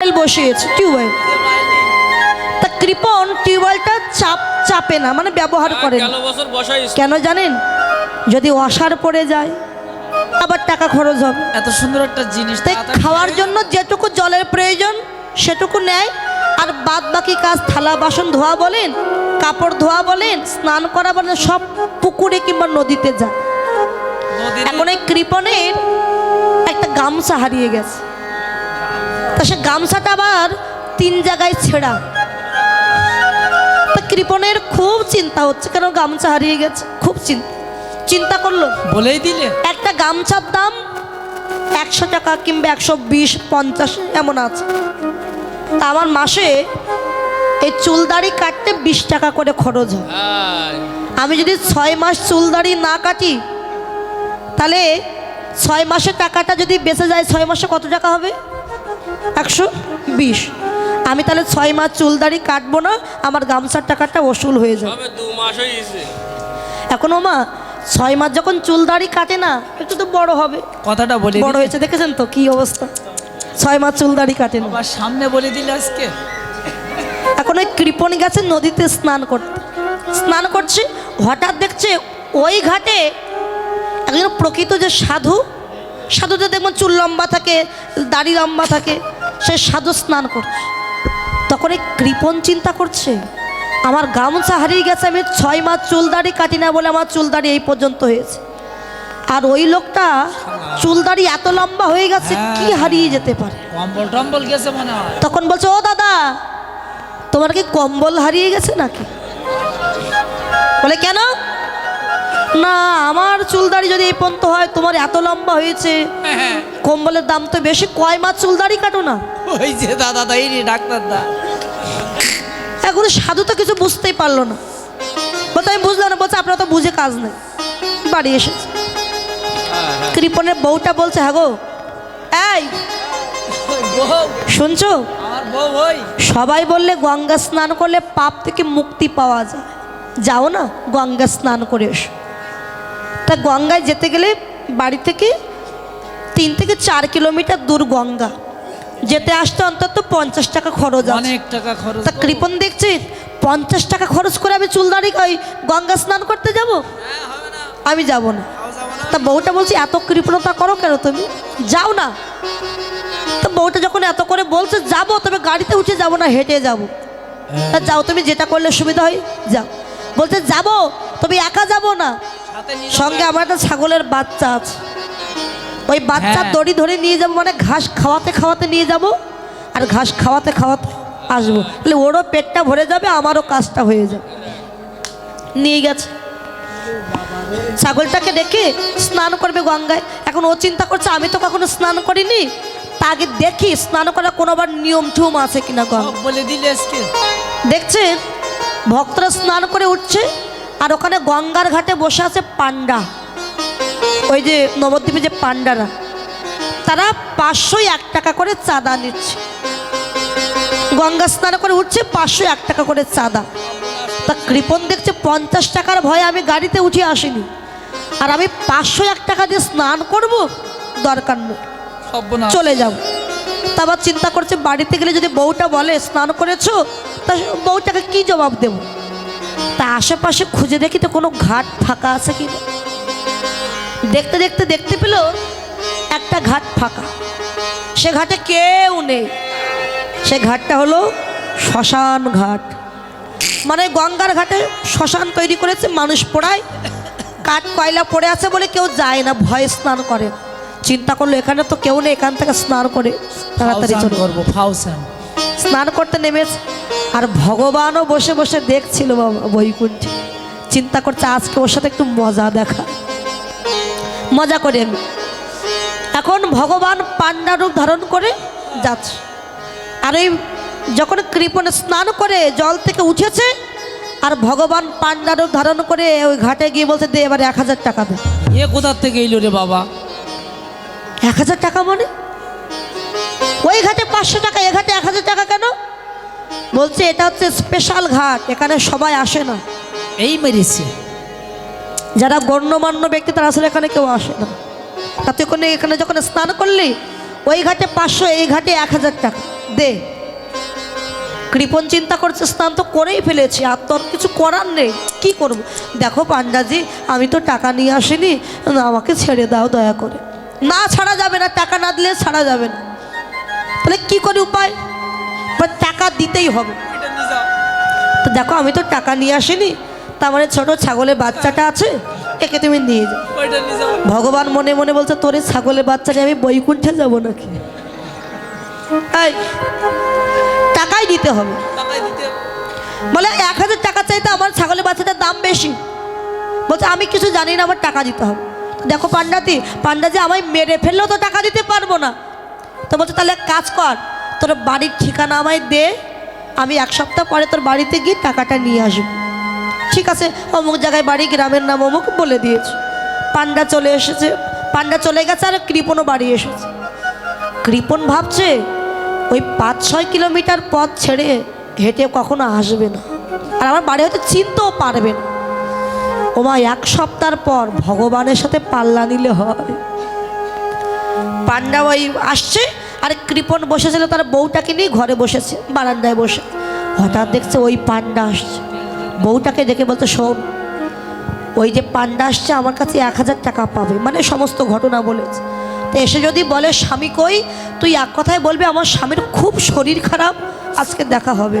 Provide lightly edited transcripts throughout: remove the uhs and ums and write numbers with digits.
বসিয়েছে টিউবওয়েল, তা কৃপণ টিউবওয়েলটা চাপে না, মানে ব্যবহার করে না। কেন জানেন? যদি অসার পড়ে যায় আবার টাকা খরচ হবে। এত সুন্দর একটা জিনিস, তাই খাওয়ার জন্য যেটুকু জলের প্রয়োজন সেটুকু নেয়, আর বাদ বাকি কাজ থালা বাসন ধোয়া বলেন, কাপড় ধোয়া বলেন, স্নান করা বলেন, সব পুকুরে কিংবা নদীতে যায়। এখন এই কৃপণের একটা গামছা হারিয়ে গেছে, তা সে গামছাটা আবার 3 জায়গায় ছেঁড়া। তা কৃপণের খুব চিন্তা হচ্ছে, কেন গামছা হারিয়ে গেছে, খুব চিন্তা করলো। বলেই দিলে একটা গামছার দাম 100 টাকা কিংবা 120, 50 এমন আছে। তা আমার মাসে এই চুলদাড়ি কাটতে 20 টাকা করে খরচ হয়। আমি যদি 6 মাস চুলদাড়ি না কাটি, তাহলে 6 মাসের টাকাটা যদি বেঁচে যায়, 6 মাসে কত টাকা হবে? 120। আমি তাহলে 6 মাস চুলদাড়ি কাটবো না, আমার গামছার টাকাটা ওসুল হয়ে যাবে। এখন মা 6 মাস যখন চুলদাড়ি কাটে না, একটু তো বড় হবে। কথাটা বলে বড় হয়েছে, দেখেছেন তো কি অবস্থা, 6 মাস চুলদাড়ি কাটে না। আবার সামনে বলে দিলে আজকে। এখন ওই কৃপণ গেছে নদীতে স্নান করছে, হঠাৎ দেখছে ওই ঘাটে একজন প্রকৃত যে সাধুদের দেখবেন চুল লম্বা থাকে, দাড়ি লম্বা থাকে, সে সাধু স্নান করছে। তখন এই কৃপণ চিন্তা করছে, আমার গামছা হারিয়ে গেছে, আমি 6 মাস চুলদাড়ি কাটি না বলে আমার চুলদাড়ি এই পর্যন্ত হয়েছে, আর ওই লোকটা চুলদাড়ি এত লম্বা হয়ে গেছে, কি হারিয়ে যেতে পারে? কম্বল টম্বল গেছে মনে হয়। তখন বলছে, ও দাদা, তোমার কি কম্বল হারিয়ে গেছে নাকি? বলে কেন? না, আমার চুলদাড়ি যদি এই পর্যন্ত হয়, তোমার এত লম্বা হয়েছে, কম্বলের দাম তো বেশি, কয় মাস চুলদাড়ি কাটো না। ওই যে দাদা তাই ডাক্তার দা। এখন সাধু তো কিছু বুঝতেই পারলো না, বলতে আমি বুঝলাম না। বলছে আপনারা তো বুঝে কাজ নেই, বাড়ি এসেছে। কৃপণের বউটা বলছে, হ্যাঁ গো, এই শুনছো? সবাই বললে গঙ্গা স্নান করলে পাপ থেকে মুক্তি পাওয়া যায়, যাও না গঙ্গা স্নান করে এসো। তা গঙ্গায় যেতে গেলে বাড়ি থেকে 3 থেকে 4 কিলোমিটার দূর গঙ্গা, যেতে আসতে অন্তত 50 টাকা খরচ আছে। অনেক টাকা খরচ। তা কৃপণ দেখছে 50 টাকা খরচ করে আমি চুলদাড়ি গঙ্গা স্নান করতে যাব? আমি যাব না। তা বউটা বলছি, এত কৃপণতা করো কেন তুমি, যাও না। তা বউটা যখন এত করে বলছে, যাবো, তবে গাড়িতে উঠে যাব না, হেঁটে যাব। তা যাও, তুমি যেটা করলে সুবিধা হয় যাও। বলছে যাবো, তবে একা যাব না, সঙ্গে আমার একটা ছাগলের বাচ্চা আছে, ওই বাচ্চার দড়ি ধরে নিয়ে যাবো, মানে ঘাস খাওয়াতে খাওয়াতে নিয়ে যাব, আর ঘাস খাওয়াতে খাওয়াতে আসবো, তাহলে ওরও পেটটা ভরে যাবে, আমারও কাজটা হয়ে যাবে। নিয়ে গেছে ছাগলটাকে রেখে স্নান করবে গঙ্গায়। এখন ও চিন্তা করছে, আমি তো কখনো স্নান করিনি, তা আগে দেখি স্নান করার কোনোবার নিয়ম ঠুম আছে কিনা। গঙ্গা বলে দিলে আজকে দেখছে ভক্তরা স্নান করে উঠছে, আর ওখানে গঙ্গার ঘাটে বসে আছে পান্ডা, ওই যে নবদ্বীপে যে পান্ডারা, তারা 501 টাকা করে চাঁদা নিচ্ছে। গঙ্গা স্নান করে উঠছে, 501 টাকা করে চাঁদা। তা কৃপণ দেখছে 50 টাকার ভয়ে আমি গাড়িতে উঠে আসিনি, আর আমি 501 টাকা দিয়ে স্নান করব, দরকার নেই, চলে যাব। তা আবার চিন্তা করছে, বাড়িতে গেলে যদি বউটা বলে স্নান করেছো, তা বউটাকে কি জবাব দেব? তা আশেপাশে খুঁজে দেখি তো কোনো ঘাট ফাঁকা আছে কি। দেখতে দেখতে দেখতে পেল একটা ঘাট ফাঁকা, সে ঘাটে কেউ নেই। সে ঘাটটা হলো শ্মশান ঘাট, মানে গঙ্গার ঘাটে শ্মশান তৈরি করেছে, মানুষ পোড়ায়, কাঠ কয়লা পড়ে আছে বলে কেউ যায় না, ভয়ে স্নান করে। চিন্তা করলো এখানে তো কেউ নেই, এখান থেকে স্নান করে তাড়াতাড়ি চলে করবো। স্নান করতে নেমেছে, আর ভগবানও বসে বসে দেখছিল বাবা বৈকুণ্ঠে। চিন্তা করছে আজকে ওর সাথে একটু মজা করে আমি। এখন ভগবান পান্ডা রূপ ধারণ করে যাচ্ছে, আর এই যখন কৃপণ স্নান করে জল থেকে উঠেছে, আর ভগবান পান্ডা রূপ ধারণ করে ওই ঘাটে গিয়ে বলছে, দে এবার 1000 টাকা দে। এ কোথার থেকে এলো রে বাবা? 1000 টাকা মানে? ওই ঘাটে 500 টাকা, এ ঘাটে 1000 টাকা কেন? বলছে এটা হচ্ছে স্পেশাল ঘাট, এখানে সবাই আসে না। এই মেরেছে যারা গণ্যমান্য ব্যক্তি, তারা আসলে এখানে কেউ আসে না। তাতে এখানে যখন স্নান করলি, ওই ঘাটে 500, এই ঘাটে 1000 টাকা। দে। কৃপণ চিন্তা করছে স্নান তো করেই ফেলেছি, আর তোর কিছু করার নেই, কি করব। দেখো পান্ডাজি, আমি তো টাকা নিয়ে আসিনি, আমাকে ছেড়ে দাও দয়া করে। না ছাড়া যাবে না, টাকা না দিলে ছাড়া যাবে না। তাহলে কি করে উপায়? টাকা দিতেই হবে। তো দেখো আমি তো টাকা নিয়ে আসিনি, তার মানে ছোট ছাগলের বাচ্চাটা আছে, একে তুমি নিয়ে যাও। ভগবান মনে মনে বলছে, তোর এই ছাগলের বাচ্চাটা আমি বৈকুণ্ঠে যাব নাকি? এই টাকাই দিতে হবে। বলে 1000 টাকা চাইতে আমার ছাগলের বাচ্চাটার দাম বেশি। বলছে আমি কিছু জানি না, আমার টাকা দিতে হবে। দেখো পান্ডাজি আমায় মেরে ফেললেও তো টাকা দিতে পারবো না। তো বলছে তাহলে এক কাজ কর, তোর বাড়ির ঠিকানা আমায় দে, আমি 1 সপ্তাহ পরে তোর বাড়িতে গিয়ে টাকাটা নিয়ে আসবো। ঠিক আছে, অমুক জায়গায় বাড়ি, গ্রামের নাম অমুক বলে দিয়েছে। পান্ডা চলে এসেছে, পান্ডা চলে গেছে, আর কৃপণও বাড়ি এসেছে। কৃপণ ভাবছে ওই 5-6 কিলোমিটার পথ ছেড়ে হেঁটে কখনো আসবে না, আর আমার বাড়ি হয়তো চিনতেও পারবে না। ওমা 1 সপ্তাহ পর ভগবানের সাথে পাল্লা নিলে হয়। পান্ডা ওই আসছে, আর কৃপণ বসেছিল তার বউটাকে নিয়ে ঘরে বসেছে, বারান্দায় বসে। হঠাৎ দেখছে ওই পান্ডা আসছে। বউটাকে দেখে বলতে, শোন, ওই যে পান্ডা আসছে আমার কাছে 1000 টাকা পাবে, মানে সমস্ত ঘটনা বলেছে। তো এসে যদি বলে স্বামী কই, তুই এক কথায় বলবি আমার স্বামীর খুব শরীর খারাপ, আজকে দেখা হবে।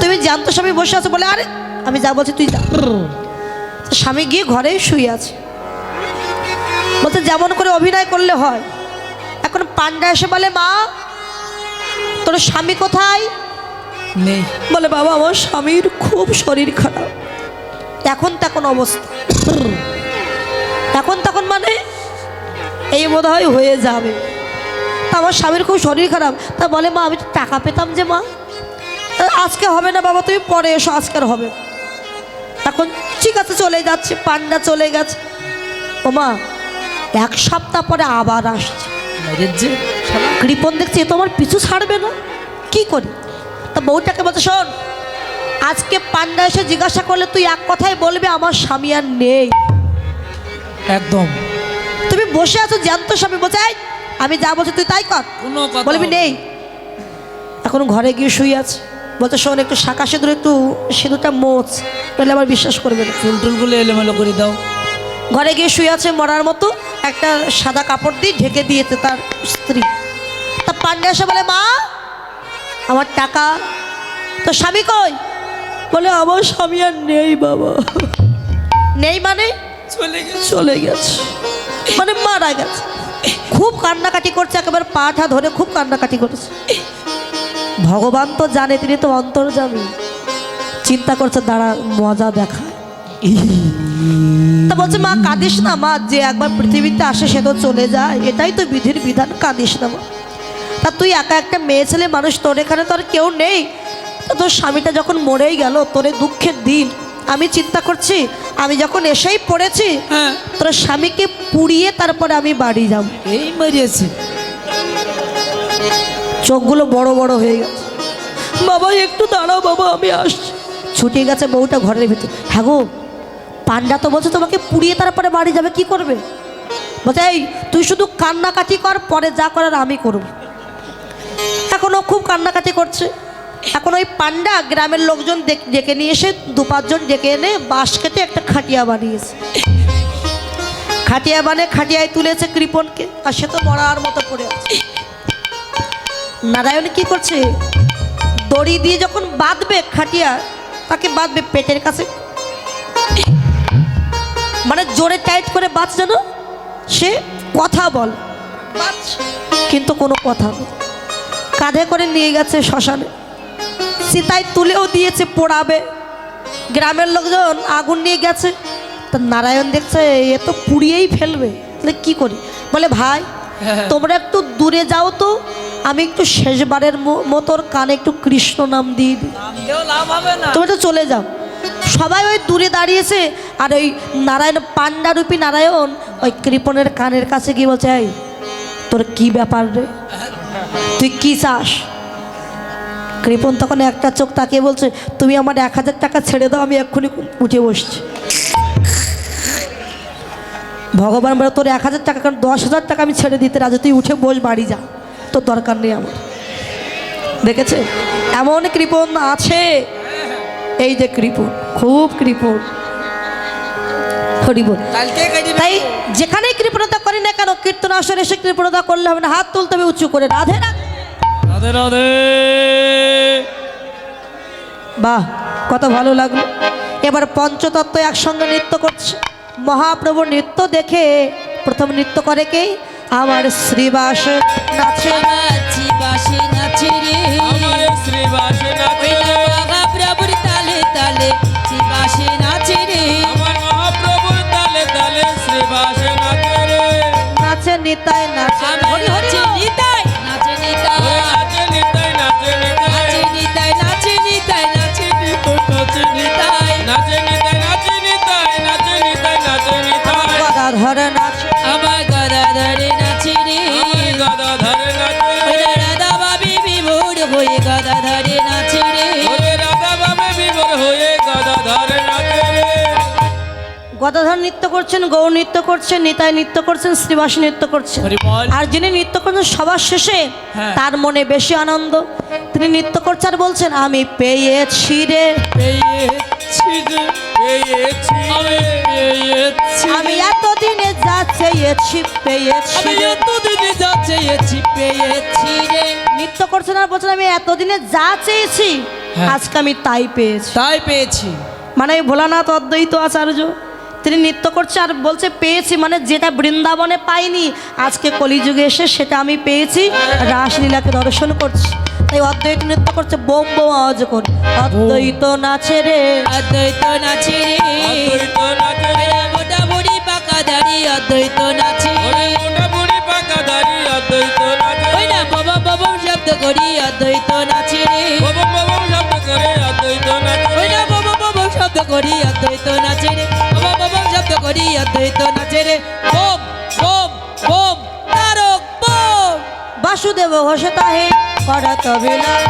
তুমি জানতো স্বামী বসে আছে? বলে আরে আমি যা বলছি তুই যা। স্বামী গিয়ে ঘরেই শুয়ে আছে। বলতে যেমন করে অভিনয় করলে হয়। এখন পান্ডা এসে বলে, মা তোর স্বামী কোথায়? নেই। বলে বাবা আমার স্বামীর খুব শরীর খারাপ। এখন তখন অবস্থা, এখন তখন মানে এই বোধ হয় হয়ে যাবে। তা আমার স্বামীর খুব শরীর খারাপ। তা বলে মা আমি তো টাকা পেতাম যে মা। আজকে হবে না বাবা, তুমি পরে এসো, আজকে আর হবে। এখন ঠিক আছে চলে যাচ্ছে, পান্ডা চলে গেছে। ও মা 1 সপ্তাহ পরে আবার আসছে। কৃপণ দেখছে এ তো আমার পিছু ছাড়বে না, কি করি? তা বউটাকে বলছে, শোন, আজকে পান্ডা এসে জিজ্ঞাসা করলে তুই এক কথাই বলবি আমার স্বামী আর নেই। একদম। তুমি বসে আছো জ্যান্ত স্বামী। বলছে আমি যা বলছি তুই তাই কর, বলবি নেই। এখন ঘরে গিয়ে শুয়ে আছে। বলতে শোন, একটু শাঁখা সিঁদুর, একটু সিঁদুরটা মোচ, বলে আমার বিশ্বাস করবে না। ফুলটুলগুলো এলোমেলো করে দাও। ঘরে গিয়ে শুয়ে আছে মরার মতো, একটা সাদা কাপড় দিয়ে ঢেকে দিয়েছে তার স্ত্রী। তা পান্ডা এসে বলে, মা আমার টাকা, তো স্বামী কই? বলে আমার স্বামী আর নেই বাবা। নেই মানে চলে গেছে, মানে মারা গেছে। খুব কান্নাকাটি করছে, একেবারে পাটা ধরে খুব কান্নাকাটি করছে। ভগবান তো জানে, তিনি তো অন্তর্যামী। চিন্তা করছে দাঁড়া মজা দেখা। তা বলছে মা কাঁদিস না মা, যে একবার পৃথিবীতে আসে সে তো চলে যায়, এটাই তো বিধির বিধান, কাঁদিস না মা। তা তুই একা একটা মেয়ে ছেলে মানুষ, তোর এখানে তো আর কেউ নেই। তো তোর স্বামীটা যখন মরেই গেল, তোর দুঃখের দিন, আমি চিন্তা করছি আমি যখন এসেই পড়েছি, তোর স্বামীকে পুড়িয়ে তারপরে আমি বাড়ি যাব। এই মরিয়েছে। চোখগুলো বড় বড় হয়ে গেছে। বাবা একটু দাঁড়াও বাবা, আমি আসছি। ছুটে গেছে বউটা ঘরের ভিতর। হ্যাঁ গো, পান্ডা তো বলছে তোমাকে পুড়িয়ে তারপরে বাড়ি যাবে, কি করবে? বলছে এই তুই শুধু কান্নাকাটি কর, পরে যা করার আমি করব। এখনও খুব কান্নাকাটি করছে। এখন ওই পান্ডা গ্রামের লোকজন ডেকে নিয়ে এসে 2-5 জন ডেকে এনে বাঁশ কেটে একটা খাটিয়া বানিয়েছে। খাটিয়া বানিয়ে খাটিয়ায় তুলেছে কৃপণকে, আর সে তো মরার মতো পড়ে আছে। নারায়ণ কি করছে, দড়ি দিয়ে যখন বাঁধবে খাটিয়া, তাকে বাঁধবে পেটের কাছে, মানে জোরে টাইট করে বাঁধ, যেন সে কথা বল, কিন্তু কোনো কথা নেই। কাঁধে করে নিয়ে গেছে শ্মশানে, চিতায় তুলেও দিয়েছে পোড়াবে। গ্রামের লোকজন আগুন নিয়ে গেছে। তা নারায়ণ দেখছে এ তো পুড়িয়েই ফেলবে, তাহলে কি করি? বলে ভাই তোমরা একটু দূরে যাও তো, আমি একটু শেষবারের মতোর কানে একটু কৃষ্ণ নাম দিয়ে দিই, তুমি তো চলে যাও। সবাই ওই দূরে দাঁড়িয়েছে, আর ওই নারায়ণ পান্ডারূপী নারায়ণ ওই কৃপণের কানের কাছে গিয়ে বলছে, এই তোর কি ব্যাপার রে, তুই কি চাস? কৃপণ তখন একটা চোখ তাকিয়ে বলছে, তুমি আমার 1000 টাকা ছেড়ে দাও, আমি এক্ষুনি উঠে বসছি। ভগবান বলে তোর 1000 টাকা, কারণ 10,000 টাকা আমি ছেড়ে দিতে রাজি, তুই উঠে বস, বাড়ি যা, তোর দরকার নেই আমার। দেখেছে এমন কৃপণ আছে, এই যে কৃপণ, খুব কৃপণ। হরি বল। তাই যেখানে কৃপণতা করি না কেন, কীর্তন আসরে এসে কৃপণতা করলে হবে না, হাত তুলতে হবে উঁচু করে, রাধে রাধে। রাধে রাধে। বাহ, কত ভালো লাগলো। এবার পঞ্চতত্ত্ব একসঙ্গে নৃত্য করছে। মহাপ্রভুর নৃত্য দেখে প্রথম নৃত্য করে কে? আমার শ্রীবাস নাচে, আমার শ্রীবাসে নাচে রে, আমার শ্রীবাস নাচে রে, মহাপ্রভুর তালে তালে শ্রীবাসে নাচে রে, আমার মহাপ্রভুর তালে তালে শ্রীবাস নাচে রে, নাচে নিতাই নাচে। আমার হরি হরি নাচে বল। নিতাই, নাচে নিতাই, ওরে নাচে নিতাই, নাচে নিতাই, নাচে নিতাই, নাচে নিতাই, নাচে নিতাই, নাচে নিতাই, নাচে নিতাই, নাচে নিতাই, নাচে নিতাই, নাচে নিতাই, গদাধর নাচে, আমার গদাধরে নাচে রে, আমার গদাধর নাচে রে, ওরে রাধা বাবি বিভোর হয়ে গদাধরে নাচে রে, ওরে রাধা বাবে বিভোর হয়ে গদাধর নাচে রে। গদাধর নৃত্য করছেন, গৌর নৃত্য করছেন, নিতাই নৃত্য করছেন, শ্রীবাস নৃত্য করছেন। হরি বল। আর যিনি নৃত্য করছেন সবার শেষে হ্যাঁ। তার মনে বেশি আনন্দ। তিনি নৃত্য করছেন আর বলছেন, আমি পেয়েছি রে, পেয়েছি রে, পেয়েছি রে, পেয়েছি আমি রে। এতদিনে যা চেয়েছি পেয়েছি আমি রে। এতদিনে যা চেয়েছি পেয়েছি রে, নৃত্য করছেন আর বলছেন, আমি এতদিনে যা চেয়েছি হ্যাঁ। আজকে আমি তাই পেয়েছি। তাই পেয়েছি। মানে এই ভোলানাথ অদ্বৈত আচার্য তিনি নৃত্য করছে আর বলছে পেয়েছি, মানে যেটা বৃন্দাবনে পাইনি আজকে কলিযুগে এসে সেটা আমি পেয়েছি, রাসলীলাকে দর্শন করছি। তাই অদ্বৈত নৃত্য করছে, বোম বোম আওয়াজ করে, অদ্বৈত নাচে রে, অদ্বৈত নাচে রে, অদ্বৈত নাচে রে, ওরে মোটা বুড়ি পাকা দাড়ি অদ্বৈত নাচে ওরে রে, মোটা বুড়ি পাকা দাড়ি অদ্বৈত নাচে ওই রে, না বাবা বাবা শব্দ করি অদ্বৈত নাচে রে, ববম ববম শব্দ করে অদ্বৈত নাচে ওই রে, না বাবা বাবা শব্দ করি অদ্বৈত নাচে রে, বাবা বাবা শব্দ করি অদ্বৈত নাচে রে, বোম বোম বোম তারক বোম, বাসুদেব ঘোষে তাহে করত বিলাস,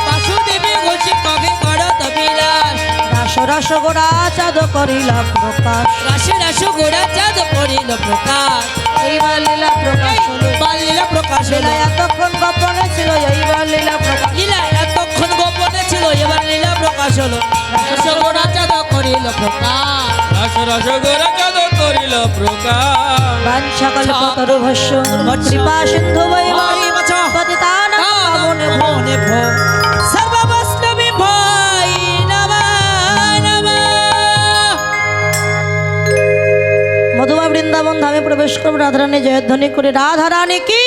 বাসুদেবে ঘোষে কবে করত বিলাস, রাস রস গোড়া চাঁদ করিলা প্রকাশ, রাশে রাশে গোড়া চাঁদ করিল প্রকাশ, এইবার লীলা প্রকাশ হলো, বাল্লীলা প্রকাশ হলো, লীলা এতক্ষণ গোপনে ছিল, এইবার লীলা প্রকাশ। লীলা এতক্ষণ গোপনে ছিল, এবার লীলা প্রকাশ হলো, রসগোড়া চাঁদ করিল প্রকাশ, রস রস গোরা চাঁদ করিল প্রকাশ। বাঞ্ছা কল্পতরু ভস্য কৃপা সিন্ধু পতিতানাং পাবনেভ্যো। মনে ভো সর্ববৈষ্ণবী ভাই নমঃ নমঃ। মধুমা বৃন্দাবন ধামে প্রবেশ করব, রাধারানী জয়ধ্বনি করে, রাধারানী কি,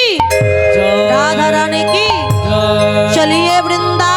জয় রাধারানী কি, জয় চলিয়ে বৃন্দা